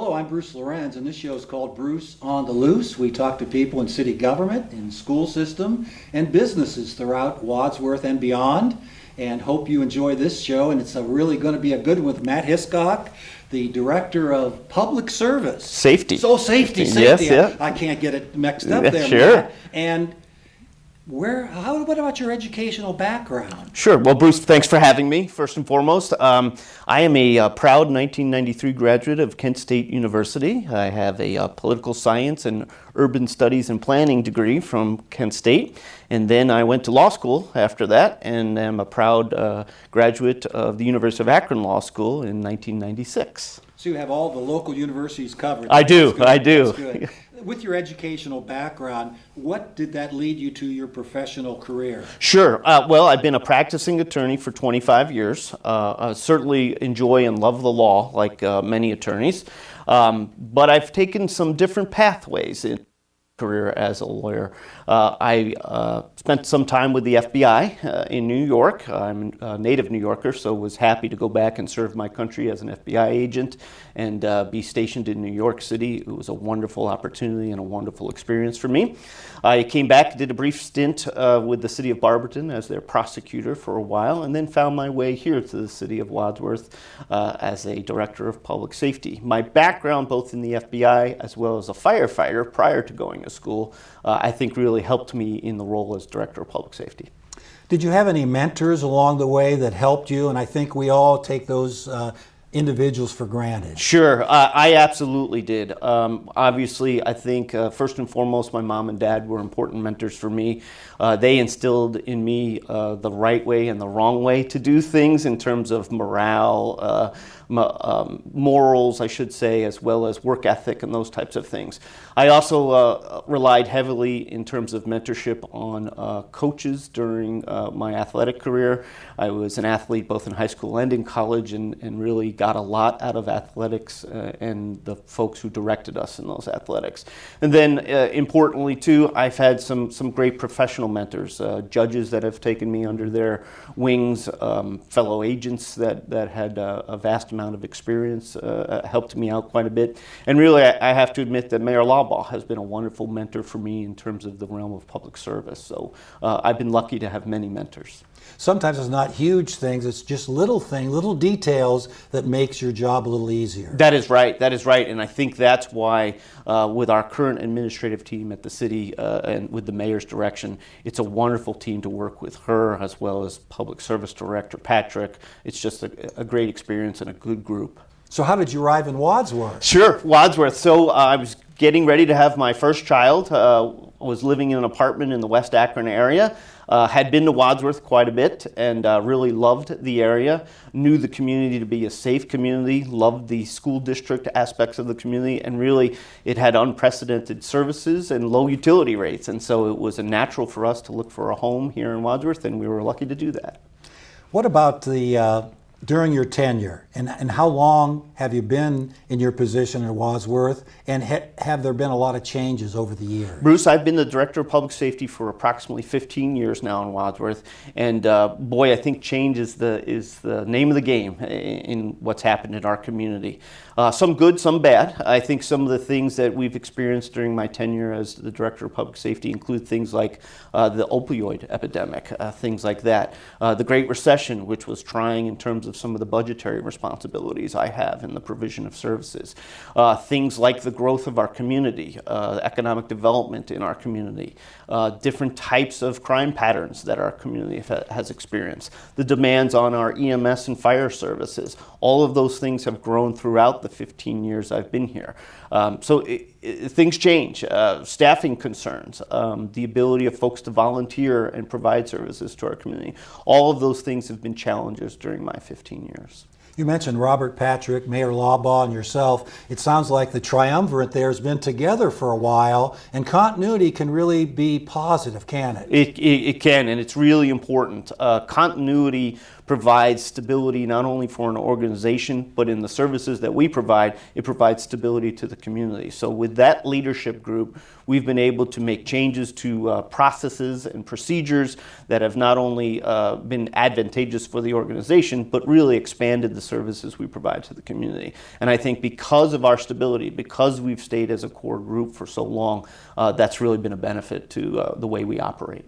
Hello, I'm Bruce Lorincz, and this show is called Bruce on the Loose. We talk to people in city government, in school system, and businesses throughout Wadsworth and beyond. And hope you enjoy this show, and it's really going to be a good one with Matt Hiscock, the Director of Public Service. Safety. Safety. Yes, yeah. I can't get it mixed up there, Sure. Matt. And what about your educational background? Sure. Well, Bruce, thanks for having me, first and foremost. I am a proud 1993 graduate of Kent State University. I have a political science and urban studies and planning degree from Kent State. And then I went to law school after that, and am a proud graduate of the University of Akron Law School in 1996. So you have all the local universities covered. I do. That's good. With your educational background, what did that lead you to your professional career? Sure. Well, I've been a practicing attorney for 25 years. I certainly enjoy and love the law, like many attorneys. But I've taken some different pathways in career as a lawyer. I spent some time with the FBI in New York. I'm a native New Yorker, so was happy to go back and serve my country as an FBI agent and be stationed in New York City. It was a wonderful opportunity and a wonderful experience for me. I came back, did a brief stint with the City of Barberton as their prosecutor for a while, and then found my way here to the City of Wadsworth as a Director of Public Safety. My background, both in the FBI as well as a firefighter prior to going to school, I think really helped me in the role as Director of Public Safety. Did you have any mentors along the way that helped you? And I think we all take those individuals for granted. Sure, I absolutely did. Obviously, I think first and foremost, my mom and dad were important mentors for me. They instilled in me the right way and the wrong way to do things in terms of morale, morals, I should say, as well as work ethic and those types of things. I also relied heavily in terms of mentorship on coaches during my athletic career. I was an athlete both in high school and in college, and really got a lot out of athletics and the folks who directed us in those athletics. And then importantly too, I've had some great professional mentors, judges that have taken me under their wings, fellow agents that had a vast amount of experience, helped me out quite a bit. And really, I have to admit that Mayor Labaugh has been a wonderful mentor for me in terms of the realm of public service. So I've been lucky to have many mentors. Sometimes it's not huge things, it's just little things, little details that makes your job a little easier. That is right, and I think that's why with our current administrative team at the city and with the mayor's direction, it's a wonderful team to work with her as well as Public Service Director Patrick. It's just a great experience and a good group. So how did you arrive in Wadsworth? Sure, Wadsworth. So I was getting ready to have my first child, was living in an apartment in the West Akron area. Had been to Wadsworth quite a bit and really loved the area, knew the community to be a safe community, loved the school district aspects of the community, and really it had unprecedented services and low utility rates. And so it was a natural for us to look for a home here in Wadsworth, and we were lucky to do that. What about during your tenure, and how long have you been in your position at Wadsworth, and have there been a lot of changes over the years? Bruce, I've been the Director of Public Safety for approximately 15 years now in Wadsworth, and boy, I think change is the name of the game in what's happened in our community. Some good, some bad. I think some of the things that we've experienced during my tenure as the Director of Public Safety include things like the opioid epidemic, things like that. The Great Recession, which was trying in terms of some of the budgetary responsibilities I have in the provision of services. Things like the growth of our community, economic development in our community, different types of crime patterns that our community has experienced, the demands on our EMS and fire services. All of those things have grown throughout the 15 years I've been here. So things change, staffing concerns, the ability of folks to volunteer and provide services to our community. All of those things have been challenges during my 15 years. You mentioned Robert Patrick, Mayor Labaugh, and yourself. It sounds like the triumvirate there has been together for a while, and continuity can really be positive, can it? It can, and it's really important. Continuity provides stability not only for an organization, but in the services that we provide, it provides stability to the community. So with that leadership group, we've been able to make changes to processes and procedures that have not only been advantageous for the organization, but really expanded the services we provide to the community. And I think because of our stability, because we've stayed as a core group for so long, that's really been a benefit to the way we operate.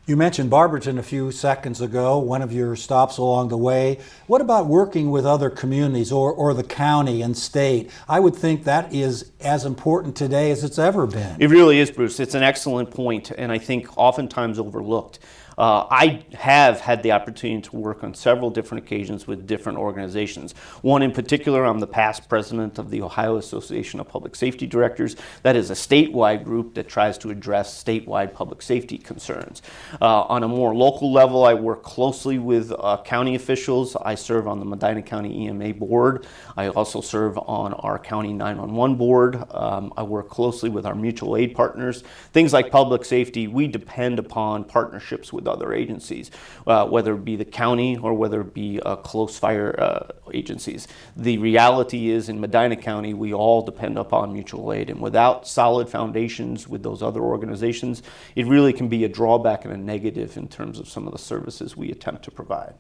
You mentioned Barberton a few seconds ago, one of your stops along the way. What about working with other communities or the county and state? I would think that is as important today as it's ever been. It really is, Bruce. It's an excellent point, and I think oftentimes overlooked. I have had the opportunity to work on several different occasions with different organizations. One in particular, I'm the past president of the Ohio Association of Public Safety Directors. That is a statewide group that tries to address statewide public safety concerns. On a more local level, I work closely with county officials. I serve on the Medina County EMA board. I also serve on our county 911 board. I work closely with our mutual aid partners. Things like public safety, we depend upon partnerships with other agencies, whether it be the county or whether it be close fire agencies. The reality is in Medina County, we all depend upon mutual aid, and without solid foundations with those other organizations, it really can be a drawback and a negative in terms of some of the services we attempt to provide.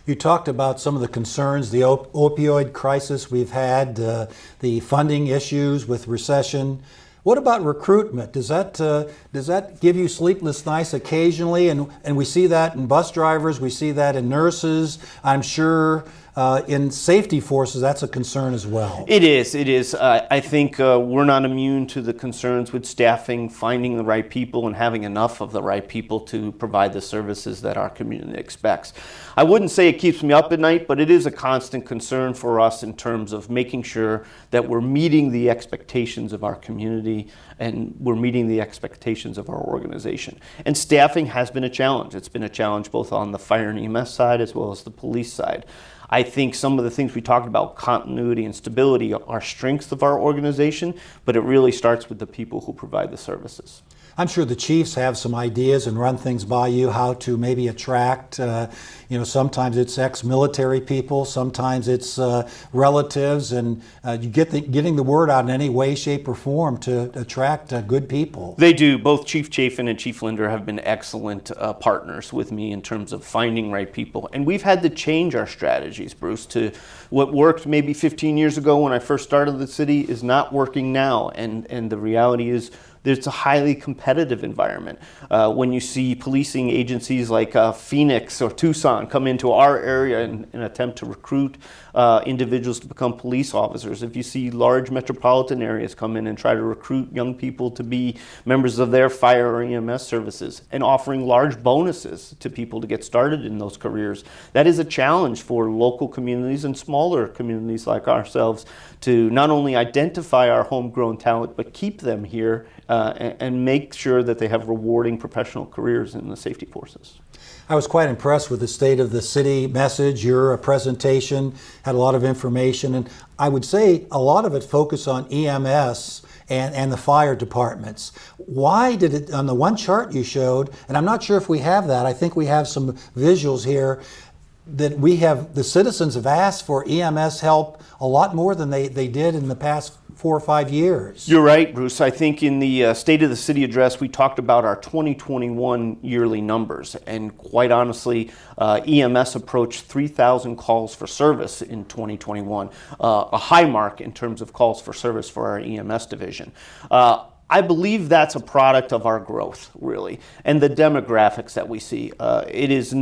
You talked about some of the concerns, the opioid crisis we've had, the funding issues with recession. What about recruitment? Does that give you sleepless nights occasionally? And we see that in bus drivers, we see that in nurses. I'm sure in safety forces, that's a concern as well. It is. I think we're not immune to the concerns with staffing, finding the right people, and having enough of the right people to provide the services that our community expects. I wouldn't say it keeps me up at night, but it is a constant concern for us in terms of making sure that we're meeting the expectations of our community and we're meeting the expectations of our organization. And staffing has been a challenge. It's been a challenge both on the fire and EMS side as well as the police side. I think some of the things we talked about, continuity and stability, are strengths of our organization, but it really starts with the people who provide the services. I'm sure the chiefs have some ideas and run things by you, how to maybe attract, sometimes it's ex-military people, sometimes it's relatives, and you getting the word out in any way, shape, or form to attract good people. They do. Both Chief Chafin and Chief Linder have been excellent partners with me in terms of finding right people. And we've had to change our strategies, Bruce, to what worked maybe 15 years ago when I first started the city is not working now. And the reality is, there's a highly competitive environment. When you see policing agencies like Phoenix or Tucson come into our area and attempt to recruit individuals to become police officers, if you see large metropolitan areas come in and try to recruit young people to be members of their fire or EMS services and offering large bonuses to people to get started in those careers, that is a challenge for local communities and smaller communities like ourselves to not only identify our homegrown talent, but keep them here and make sure that they have rewarding professional careers in the safety forces. I was quite impressed with the State of the City message. Your presentation had a lot of information, and I would say a lot of it focused on EMS and the fire departments. Why did it, on the one chart you showed, and I'm not sure if we have that, I think we have some visuals here, that the citizens have asked for EMS help a lot more than they did in the past 4 or 5 years. You're right, Bruce. I think in the State of the City address, we talked about our 2021 yearly numbers. And quite honestly, EMS approached 3,000 calls for service in 2021, a high mark in terms of calls for service for our EMS division. I believe that's a product of our growth, really, and the demographics that we see. It is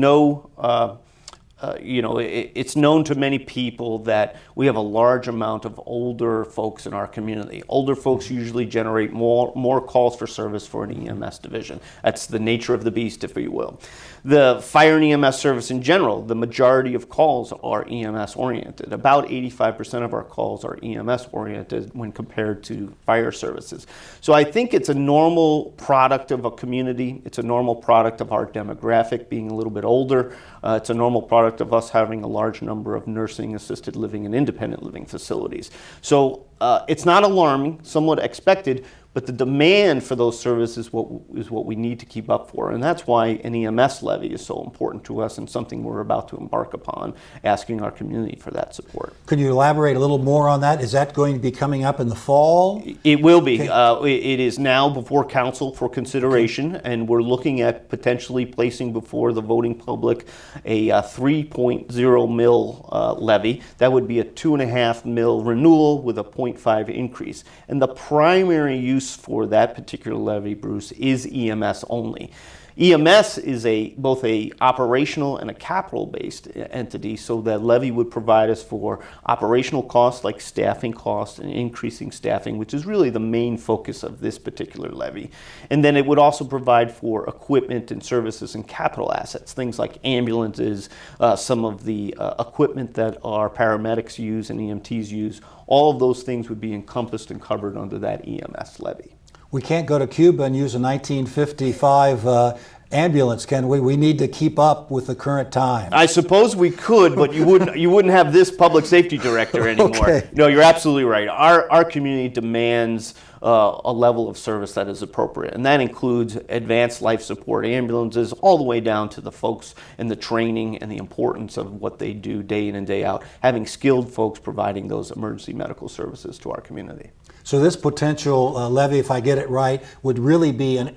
it's known to many people that we have a large amount of older folks in our community. Older folks usually generate more calls for service for an EMS division. That's the nature of the beast, if you will. The fire and EMS service in general, the majority of calls are EMS oriented. About 85% of our calls are EMS oriented when compared to fire services. So I think it's a normal product of a community. It's a normal product of our demographic being a little bit older. It's a normal product of us having a large number of nursing, assisted living, and independent living facilities. So it's not alarming, somewhat expected, but the demand for those services is what we need to keep up for. And that's why an EMS levy is so important to us and something we're about to embark upon, asking our community for that support. Could you elaborate a little more on that? Is that going to be coming up in the fall? It will be. It is now before council for consideration, and we're looking at potentially placing before the voting public a 3.0 mil levy. That would be a 2.5 mil renewal with a 0.5 increase. And the primary use for that particular levy, Bruce, is EMS only. EMS is both a operational and a capital-based entity, so that levy would provide us for operational costs like staffing costs and increasing staffing, which is really the main focus of this particular levy. And then it would also provide for equipment and services and capital assets, things like ambulances, some of the equipment that our paramedics use and EMTs use. All of those things would be encompassed and covered under that EMS levy. We can't go to Cuba and use a 1955 ambulance, can we? We need to keep up with the current time. I suppose we could, but you wouldn't have this public safety director anymore. Okay. No, you're absolutely right. Our community demands a level of service that is appropriate, and that includes advanced life support ambulances all the way down to the folks and the training and the importance of what they do day in and day out, having skilled folks providing those emergency medical services to our community. So this potential levy, if I get it right, would really be an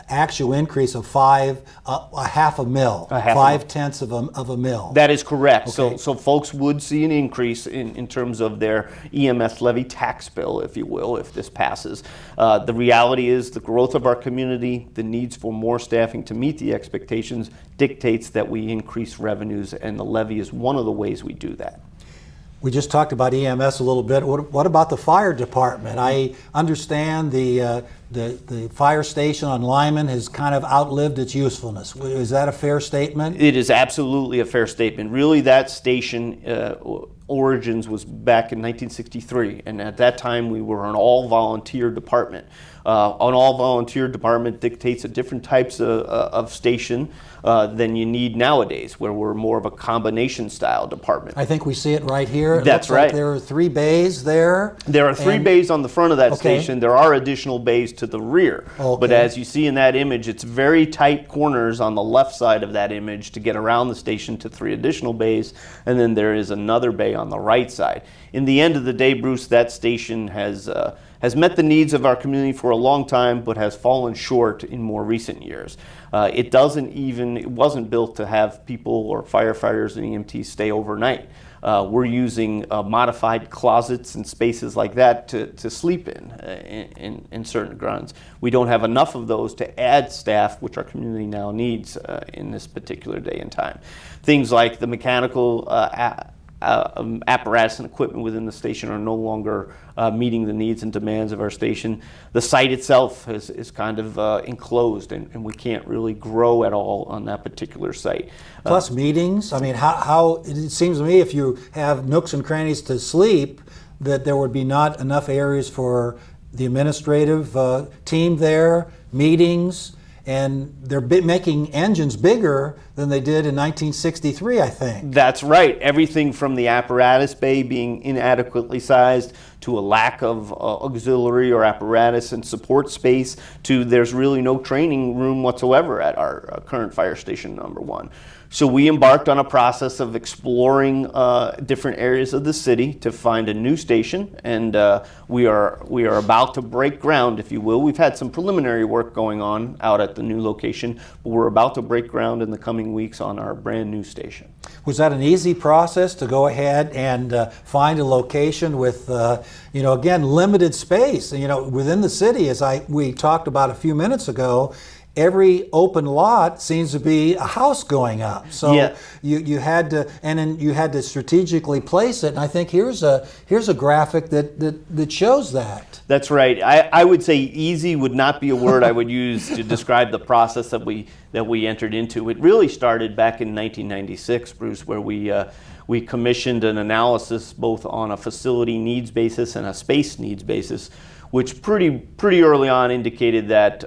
actual increase of a half a mil, 5/10 of a mil. That is correct. Okay. So folks would see an increase in terms of their EMS levy tax bill, if you will, if this passes. The reality is the growth of our community, the needs for more staffing to meet the expectations dictates that we increase revenues, and the levy is one of the ways we do that. We just talked about EMS a little bit. What about the fire department? I understand the fire station on Lyman has kind of outlived its usefulness. Is that a fair statement? It is absolutely a fair statement. Really, that station origins was back in 1963, and at that time we were an all-volunteer department. An all-volunteer department dictates a different types of station than you need nowadays, where we're more of a combination-style department. I think we see it right here. It That's looks like right. There are 3 bays there. There are 3 bays on the front of that Okay. station. There are additional bays to the rear. Okay. But as you see in that image, it's very tight corners on the left side of that image to get around the station to 3 additional bays, and then there is another bay on the right side. In the end of the day, Bruce, that station has met the needs of our community for a long time, but has fallen short in more recent years. It wasn't built to have people or firefighters and EMTs stay overnight. We're using modified closets and spaces like that to sleep in certain grounds. We don't have enough of those to add staff, which our community now needs in this particular day and time. Things like the mechanical apparatus and equipment within the station are no longer meeting the needs and demands of our station. The site itself is kind of enclosed, and we can't really grow at all on that particular site. Plus meetings. I mean, how it seems to me if you have nooks and crannies to sleep, that there would be not enough areas for the administrative team there, meetings, and they're making engines bigger than they did in 1963, I think. That's right. Everything from the apparatus bay being inadequately sized to a lack of auxiliary or apparatus and support space to there's really no training room whatsoever at our current fire station number 1. So we embarked on a process of exploring different areas of the city to find a new station, and we are about to break ground, if you will. We've had some preliminary work going on out at the new location, but we're about to break ground in the coming weeks on our brand new station. Was that an easy process to go ahead and find a location with, again, limited space? Within the city, as we talked about a few minutes ago, every open lot seems to be a house going up. So yeah. you had to, and then you had to strategically place it. And I think here's a graphic that shows that. That's right. I would say easy would not be a word I would use to describe the process that we entered into. It really started back in 1996, Bruce, where we commissioned an analysis both on a facility needs basis and a space needs basis, which pretty early on indicated that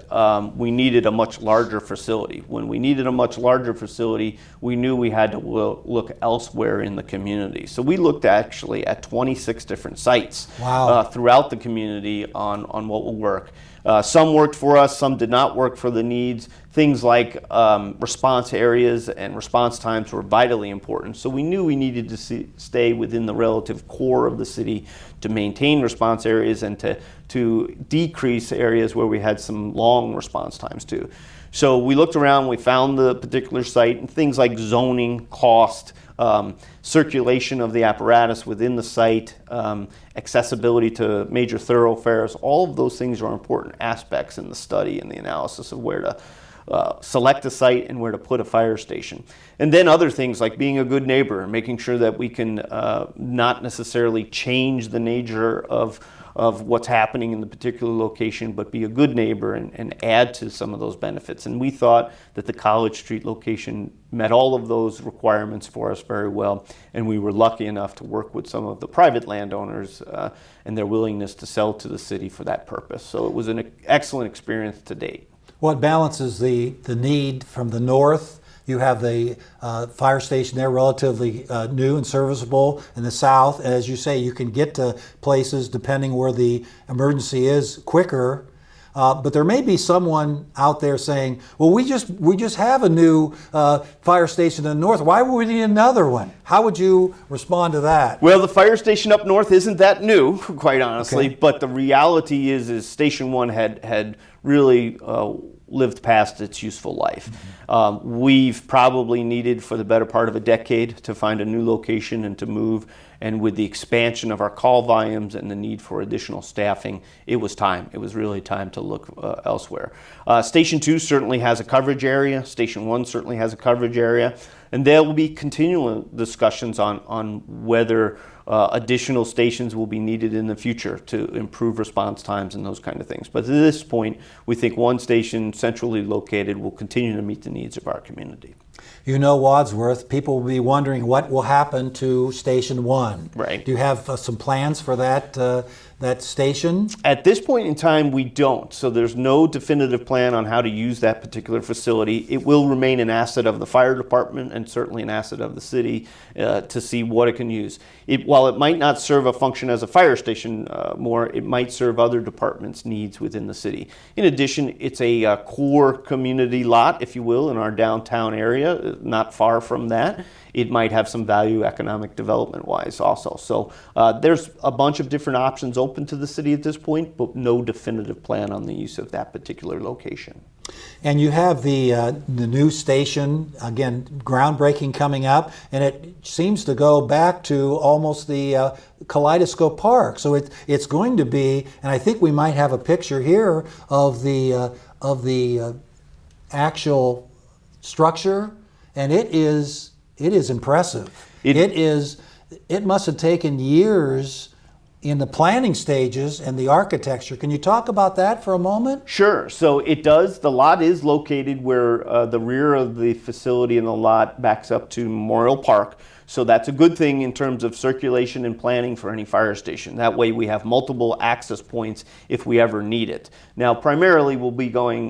we needed a much larger facility. When we needed a much larger facility, we knew we had to look elsewhere in the community. So we looked actually at 26 different sites throughout the community on what will work. Some worked for us, some did not work for the needs. Things like response areas and response times were vitally important. So we knew we needed to stay within the relative core of the city to maintain response areas and to decrease areas where we had some long response times too. So we looked around, we found the particular site, and things like zoning, cost, circulation of the apparatus within the site, accessibility to major thoroughfares, all of those things are important aspects in the study and the analysis of where to select a site and where to put a fire station. And then other things like being a good neighbor, making sure that we can not necessarily change the nature of what's happening in the particular location, but be a good neighbor and add to some of those benefits. And we thought that the College Street location met all of those requirements for us very well, and we were lucky enough to work with some of the private landowners and their willingness to sell to the city for that purpose. So it was an excellent experience to date. What balances the need from the north? You have the fire station there, relatively new and serviceable. In the south, as you say, you can get to places depending where the emergency is quicker. But there may be someone out there saying, "Well, we just have a new fire station in the north. Why would we need another one?" How would you respond to that? Well, the fire station up north isn't that new, quite honestly. Okay. But the reality is Station 1 had really lived past its useful life. Mm-hmm. We've probably needed for the better part of a decade to find a new location and to move. And with the expansion of our call volumes and the need for additional staffing, it was time. It was really time to look elsewhere. Station 2 certainly has a coverage area. Station 1 certainly has a coverage area. And there will be continual discussions on whether additional stations will be needed in the future to improve response times and those kind of things. But at this point, we think one station centrally located will continue to meet the needs of our community. You know Wadsworth, people will be wondering what will happen to Station 1. Right. Do you have some plans for that station? At this point in time, we don't. So there's no definitive plan on how to use that particular facility. It will remain an asset of the fire department and certainly an asset of the city to see what it can use. While it might not serve a function as a fire station more, it might serve other departments' needs within the city. In addition, it's a core community lot, if you will, in our downtown area, not far from that. It might have some value economic development-wise also. So there's a bunch of different options open to the city at this point, but no definitive plan on the use of that particular location. And you have the new station, again, groundbreaking coming up, and it seems to go back to almost the Kaleidoscope Park. So it's going to be, and I think we might have a picture here of the actual structure, and it is impressive. It must have taken years in the planning stages and the architecture. Can you talk about that for a moment? Sure. So it does. The lot is located where the rear of the facility in the lot backs up to Memorial Park. So that's a good thing in terms of circulation and planning for any fire station. That way we have multiple access points if we ever need it. Now, primarily we'll be going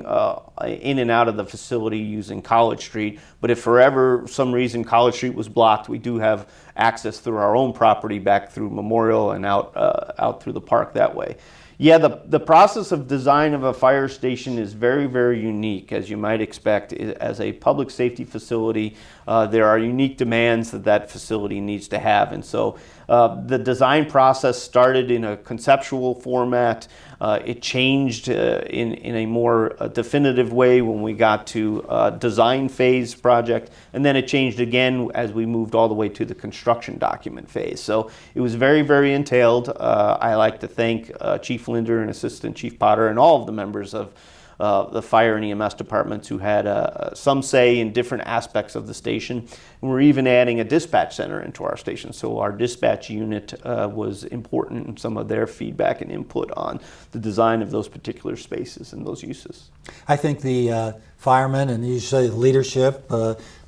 in and out of the facility using College Street, but if for some reason College Street was blocked, we do have access through our own property back through Memorial and out through the park that way. Yeah, the process of design of a fire station is very, very unique, as you might expect. As a public safety facility, there are unique demands that facility needs to have. And so the design process started in a conceptual format. It changed in a more definitive way when we got to design phase project, and then it changed again as we moved all the way to the construction document phase. So it was very, very entailed. I like to thank Chief Linder and Assistant Chief Potter and all of the members of the fire and EMS departments who had some say in different aspects of the station. And we're even adding a dispatch center into our station. So our dispatch unit was important in some of their feedback and input on the design of those particular spaces and those uses. I think the firemen and you say the leadership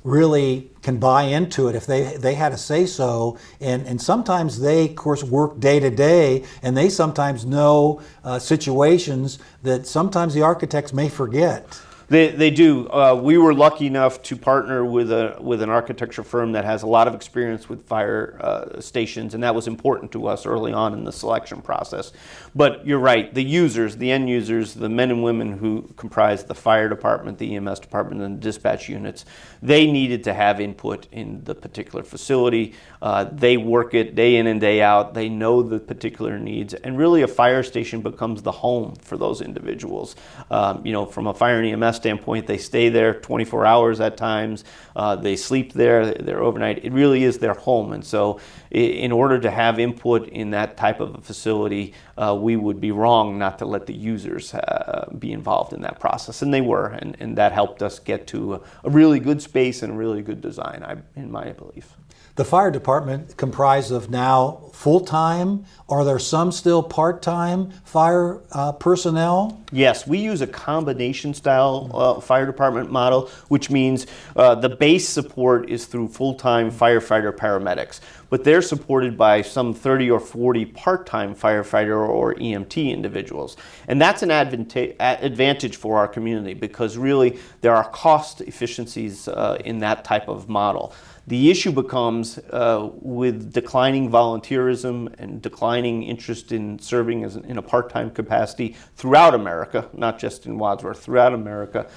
really can buy into it if they had a say-so, and sometimes they, of course, work day to day, and they sometimes know situations that sometimes the architects may forget. They do. We were lucky enough to partner with an architecture firm that has a lot of experience with fire stations, and that was important to us early on in the selection process. But you're right, the users, the end users, the men and women who comprise the fire department, the EMS department, and the dispatch units, they needed to have input in the particular facility. They work it day in and day out. They know the particular needs, and really a fire station becomes the home for those individuals. From a fire and EMS standpoint, they stay there 24 hours at times. They sleep there. They're overnight. It really is their home. And so in order to have input in that type of a facility, we would be wrong not to let the users be involved in that process. And they were. And that helped us get to a really good space and a really good design, in my belief. The fire department comprised of now full-time. Are there some still part-time fire personnel? Yes, we use a combination style fire department model, which means the base support is through full-time firefighter paramedics, but they're supported by some 30 or 40 part-time firefighter or EMT individuals. And that's an advantage for our community because really there are cost efficiencies in that type of model. The issue becomes with declining volunteerism and declining interest in serving in a part-time capacity throughout America, not just in Wadsworth, throughout America.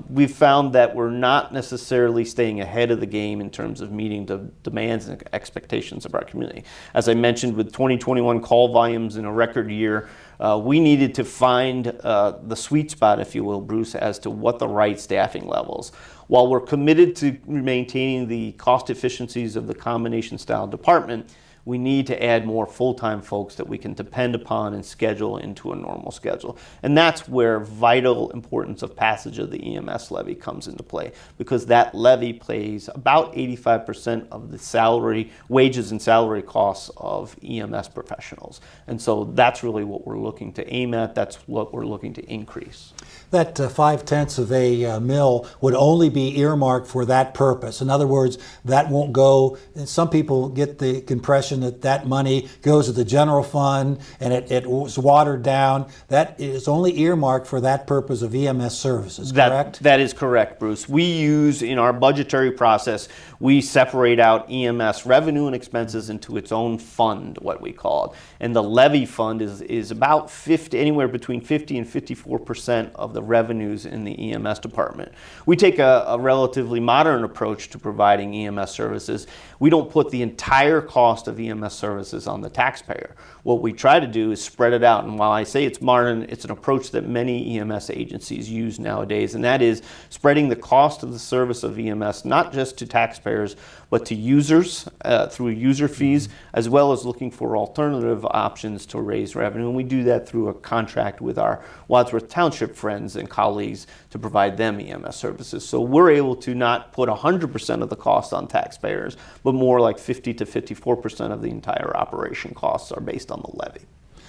We've found that we're not necessarily staying ahead of the game in terms of meeting the demands and expectations of our community. As I mentioned, with 2021 call volumes in a record year, we needed to find the sweet spot, if you will, Bruce, as to what the right staffing levels. While we're committed to maintaining the cost efficiencies of the combination style department, we need to add more full-time folks that we can depend upon and schedule into a normal schedule. And that's where vital importance of passage of the EMS levy comes into play, because that levy pays about 85% of the salary, wages and salary costs of EMS professionals. And so that's really what we're looking to aim at. That's what we're looking to increase. That 0.5 of a mil would only be earmarked for that purpose. In other words, that won't go, some people get the impression that money goes to the general fund and it was watered down. That is only earmarked for that purpose of EMS services, correct? That is correct, Bruce. We use, in our budgetary process, we separate out EMS revenue and expenses into its own fund, what we call it. And the levy fund is about anywhere between 50 and 54% of the revenues in the EMS department. We take a relatively modern approach to providing EMS services. We don't put the entire cost of EMS services on the taxpayer. What we try to do is spread it out. And while I say it's modern, it's an approach that many EMS agencies use nowadays, and that is spreading the cost of the service of EMS not just to taxpayers, but to users through user fees, as well as looking for alternative options to raise revenue. And we do that through a contract with our Wadsworth Township friends and colleagues to provide them EMS services. So we're able to not put 100% of the cost on taxpayers, but more like 50 to 54% of the entire operation costs are based on the levy.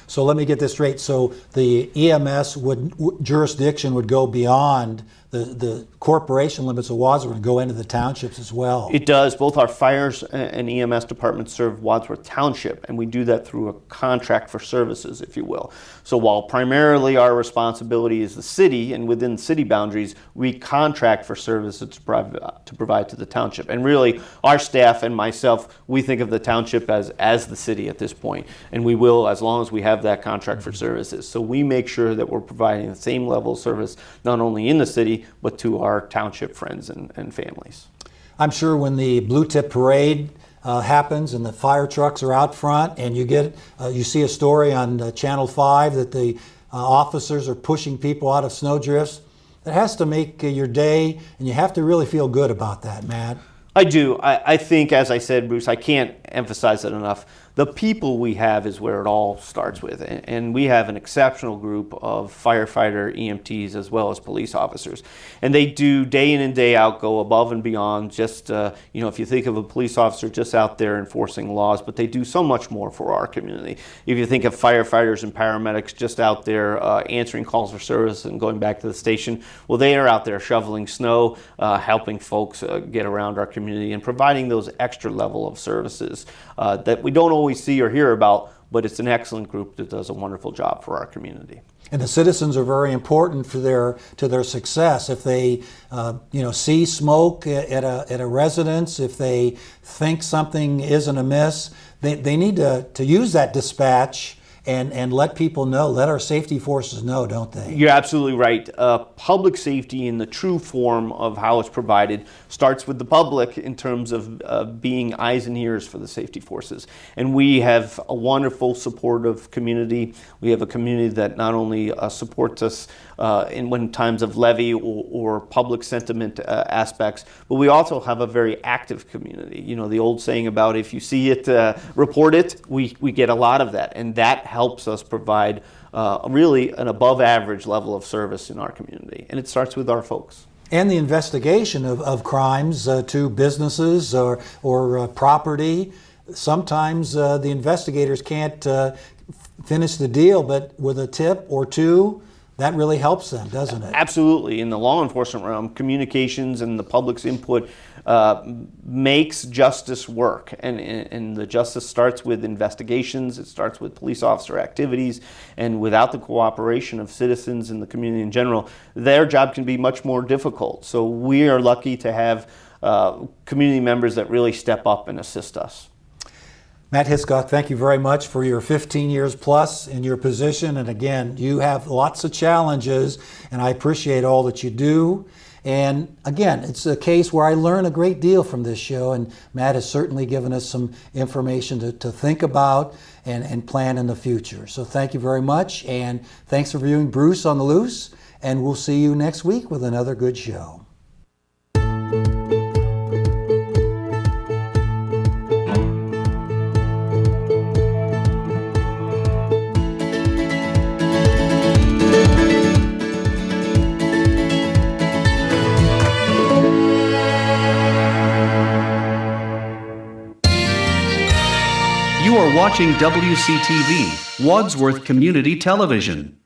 So let me get this straight. So the EMS jurisdiction would go beyond the corporation limits of Wadsworth and go into the townships as well. It does. Both our fires and EMS departments serve Wadsworth Township, and we do that through a contract for services, if you will. So while primarily our responsibility is the city, and within city boundaries, we contract for services to provide to the township. And really, our staff and myself, we think of the township as the city at this point, and we will as long as we have that contract for services. So we make sure that we're providing the same level of service, not only in the city, but to our township friends and families. I'm sure when the Blue Tip Parade happens and the fire trucks are out front and you see a story on Channel 5 that the officers are pushing people out of snowdrifts, it has to make your day, and you have to really feel good about that, Matt. I do. I think, as I said, Bruce, I can't emphasize it enough. The people we have is where it all starts with, and we have an exceptional group of firefighter, EMTs, as well as police officers, and they do day in and day out go above and beyond. Just if you think of a police officer just out there enforcing laws, but they do so much more for our community. If you think of firefighters and paramedics just out there answering calls for service and going back to the station, well, they are out there shoveling snow, helping folks get around our community and providing those extra level of services that we don't always see or hear about, but it's an excellent group that does a wonderful job for our community. And the citizens are very important for their success. If they see smoke at a residence, if they think something isn't amiss, they need to use that dispatch and let people know, let our safety forces know, don't they? You're absolutely right. Public safety in the true form of how it's provided starts with the public in terms of being eyes and ears for the safety forces. And we have a wonderful supportive community. We have a community that not only supports us when times of levy or public sentiment aspects, but we also have a very active community. You know, the old saying about if you see it, report it, we get a lot of that. And that helps us provide really an above average level of service in our community. And it starts with our folks. And the investigation of crimes to businesses or property. Sometimes the investigators can't finish the deal, but with a tip or two, that really helps them, doesn't it? Absolutely. In the law enforcement realm, communications and the public's input makes justice work. And the justice starts with investigations, it starts with police officer activities, and without the cooperation of citizens and the community in general, their job can be much more difficult. So we are lucky to have community members that really step up and assist us. Matt Hiscock, thank you very much for your 15 years plus in your position. And again, you have lots of challenges, and I appreciate all that you do. And again, it's a case where I learn a great deal from this show, and Matt has certainly given us some information to think about and plan in the future. So thank you very much, and thanks for viewing Bruce on the Loose, and we'll see you next week with another good show. You are watching WCTV, Wadsworth Community Television.